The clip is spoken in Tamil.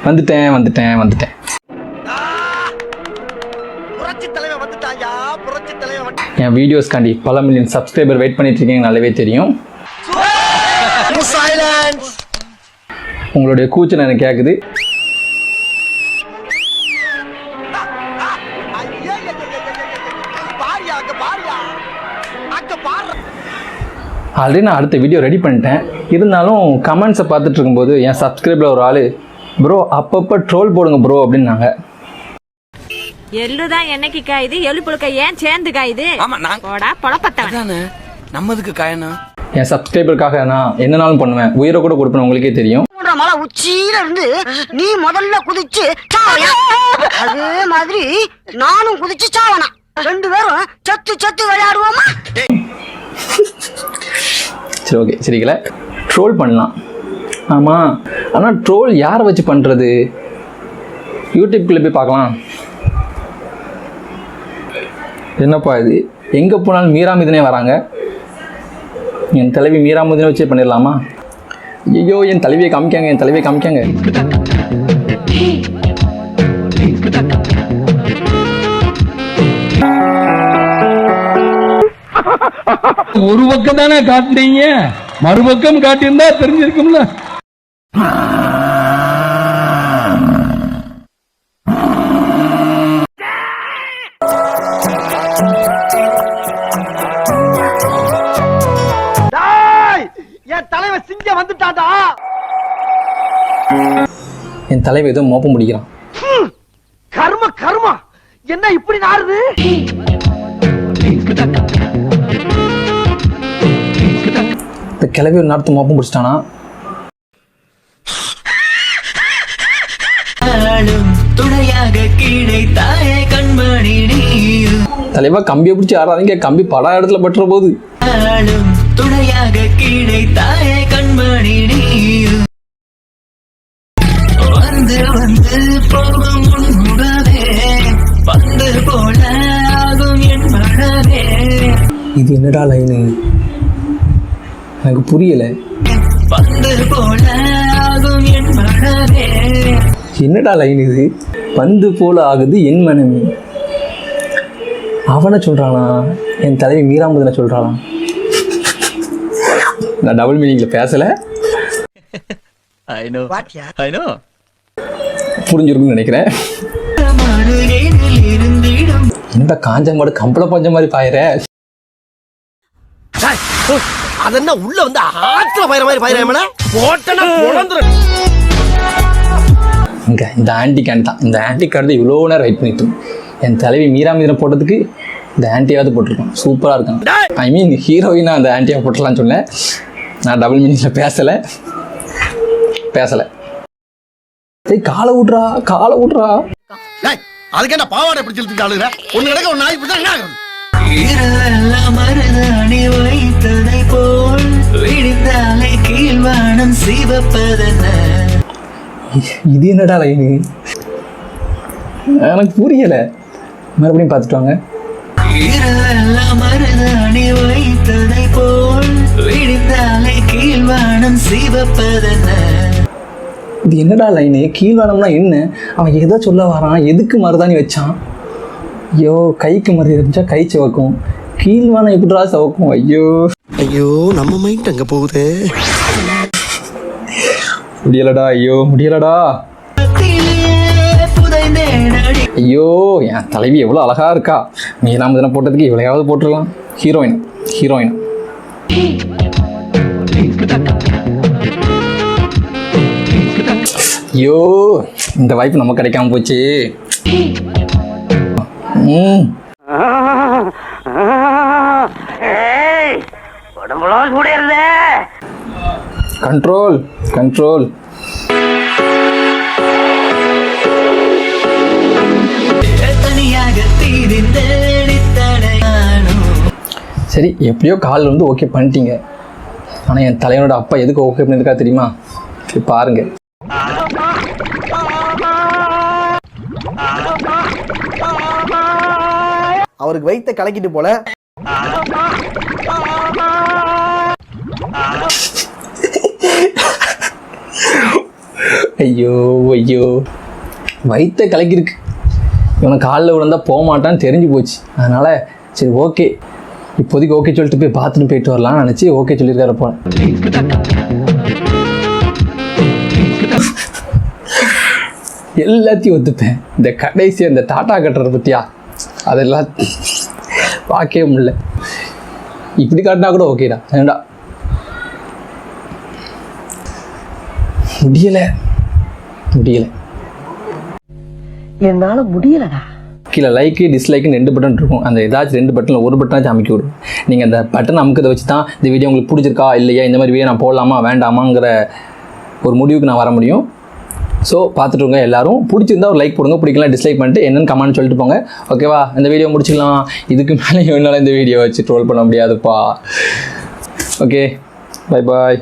வந்துட்டேன். என் வீடியோஸ்காண்டி பல மில்லியன் சப்ஸ்கிரைபர் வெயிட் பண்ணிட்டு இருக்கீங்க, நல்லாவே தெரியும். உங்களுடைய கூச்சல் எனக்கு கேட்குது. ஆல்ரெடி நான் அடுத்த வீடியோ ரெடி பண்ணிட்டேன். இருந்தாலும் கமெண்ட்ஸை பார்த்துட்டு இருக்கும்போது என் சப்ஸ்கிரைபில் ஒரு ஆள், ப்ரோ அப்பப்போ ட்ரோல் போடுங்க ப்ரோ அப்படின்னாங்க. எள்ளுதான் என்னைக்கு காயுது, எள்ளு புழுக்க ஏன் சேர்ந்து காயுது? நம்மதுக்கு காயணும். என் சப்ஸ்கிரைபருக்காக நான் என்னனாலும் பண்ணுவேன், உயிரை கூட கொடுப்பேன், உங்களுக்கே தெரியும். மலை உச்சியில இருந்து நீ முதல்ல குதிச்சு அதே மாதிரி நானும் குதிச்சு சாவனா, 2 பேரும் சத்து விளையாடுவோமா? சரி, ஓகே, சரிங்களா? ட்ரோல் பண்ணலாம், ஆமாம். ஆனால் ட்ரோல் யாரை வச்சு பண்ணுறது? யூடியூப்குள்ளே போய் பார்க்கலாம். என்னப்பா இது, எங்கே போனாலும் மீராமிதனே வராங்க. என் தலைவி மீராமிதனை வச்சே பண்ணிடலாமா? ஐயோ, என் தலைவியை காமிக்காங்க. ஒரு பக்கம் தானே காட்டுறீங்க, மறுபக்கம் காட்டியிருந்தா தெரிஞ்சிருக்கும்ல. என் தலைவன் சிங்கம் வந்துட்டாடா. என் தலைவன் ஏதோ மோப்பம் முடிக்கிறான். கர்மா என்ன இப்படி நாறுது? இந்த கிளவி ஒரு நேரத்து மோப்பம் பிடிச்சிட்டானா? தலைவா கம்பியை பிடிச்சி ஆறாதீங்க, கம்பி பல இடத்துல பட்டுற போது. துணையாக கிடைத்தாயே கண்மணி நீயும், வந்து போகும் உன்னுடனே வந்து போல ஆகும் என் மனமே. இது என்னடா லைனு, எனக்கு புரியல. வந்து போல ஆகும் என் மனமே. என்னடா லைன் இது? வந்து போல ஆகுது என் மனமே. அவனை சொல்றானா? என் தலைவி மீராமுதனை சொல்றானா? நான் டபுள் மீனிங்ல பேசல. புரிஞ்சிருக்குன்னு நினைக்கிறேன். என்னடா காஞ்ச மாடு கம்பள பஞ்ச மாதிரி பாயிர. அதென்ன உள்ள வந்து ஆத்துல பாயிர மாதிரி பாயிரமேனா போட்டனா பொளந்துற. இங்க இந்த ஆன்டி கேன் தான். இந்த ஆன்டி கார்டு இவ்வளோ நேரம் வெயிட் பண்ணிட்டு என் தலைவி மீராமிதனை போட்டதுக்கு இந்த ஆன்டியாவது போட்டிருக்கோம். சூப்பராக இருக்கும். ஐ மீன் ஹீரோயினா அந்த ஆன்டியா போட்டலான்னு சொன்னேன். நான் டபுள் மீனிங்கில் பேசலை. சரி, காலை விட்றா. அதுக்கு என்ன பாவாடை எப்படி சொல்லிட்டு ஆளுகிற? ஒன்று கிடக்க ஒரு நாய் பிடிச்சா என்ன ஆகும்? இது என்னடா லைனு? எனக்கு புரியலை. மறுபடியும் பார்த்துட்டு வாங்க. இது என்னடா லைனு? கீழ்வானம்னா என்ன? அவன் எதை சொல்ல வரான்? எதுக்கு மருதாணி வச்சான்? ஐயோ, கைக்கு மருதி இருந்துச்சா கை சிவக்கும். கீழ்வானம் எப்படிடா சிவக்கும்? ஐயோ நம்ம மைண்ட் அங்க போகுது. முடியலடா. ஐயோ, என் தலைவி எவ்வளோ அழகா இருக்கா. மீராமுதனை போட்டதுக்கு இவ்வளையாவது போட்டுடலாம். ஹீரோயின். ஐயோ, இந்த வாய்ப்பு நமக்கு கிடைக்காம போச்சு. கண்ட்ரோல். சரி, எப்படியோ கால் வந்து ஓகே பண்ணிட்டீங்க. ஆனால் என் தலைவனோட அப்பா எதுக்கு ஓகே பண்ணியிருக்கா தெரியுமா? பாருங்க. அவருக்கு வைத்த கலக்கிட்டு போல. ஐயோ ஐயோ வயிற்ற கலக்கிருக்கு. இவனை காலில் விழுந்தா போக மாட்டான்னு தெரிஞ்சு போச்சு. அதனால் சரி ஓகே இப்போதைக்கு ஓகே சொல்லிட்டு போய் பார்த்துட்டு போயிட்டு வரலாம்னு நினச்சி ஓகே சொல்லியிருக்காரு போல. எல்லாத்தையும் ஒத்துப்பேன். இந்த கடைசி அந்த டாட்டா கட்டுறத பற்றியா அதெல்லாம் பார்க்கவே முடியல. இப்படி காட்டினா கூட ஓகேடா. ஏண்டா முடியலை என்னால முடியலடா. கீழே லைக்கு டிஸ்லைக்குன்னு 2 பட்டன் இருக்கும். அந்த ஏதாச்சும் 2 பட்டனில் ஒரு பட்டனாச்சும் அமைக்க விடும். நீங்கள் அந்த பட்டன் அமுக்கதை வச்சு தான் இந்த வீடியோ உங்களுக்கு பிடிச்சிருக்கா இல்லையா, இந்த மாதிரி வீடியோ நான் போடலாமா வேண்டாமாங்கிற ஒரு முடிவுக்கு நான் வர முடியும். ஸோ பார்த்துட்டுங்க எல்லாரும். பிடிச்சிருந்தா ஒரு லைக் போடுங்க, பிடிக்கலாம் டிஸ்லைக் பண்ணிட்டு என்னென்னு கமெண்ட் சொல்லிட்டு போங்க. ஓகேவா? இந்த வீடியோ முடிச்சிக்கலாம். இதுக்கு மேலே என்னால் இந்த வீடியோ வச்சு ட்ரோல் பண்ண முடியாதுப்பா. Okay, bye bye.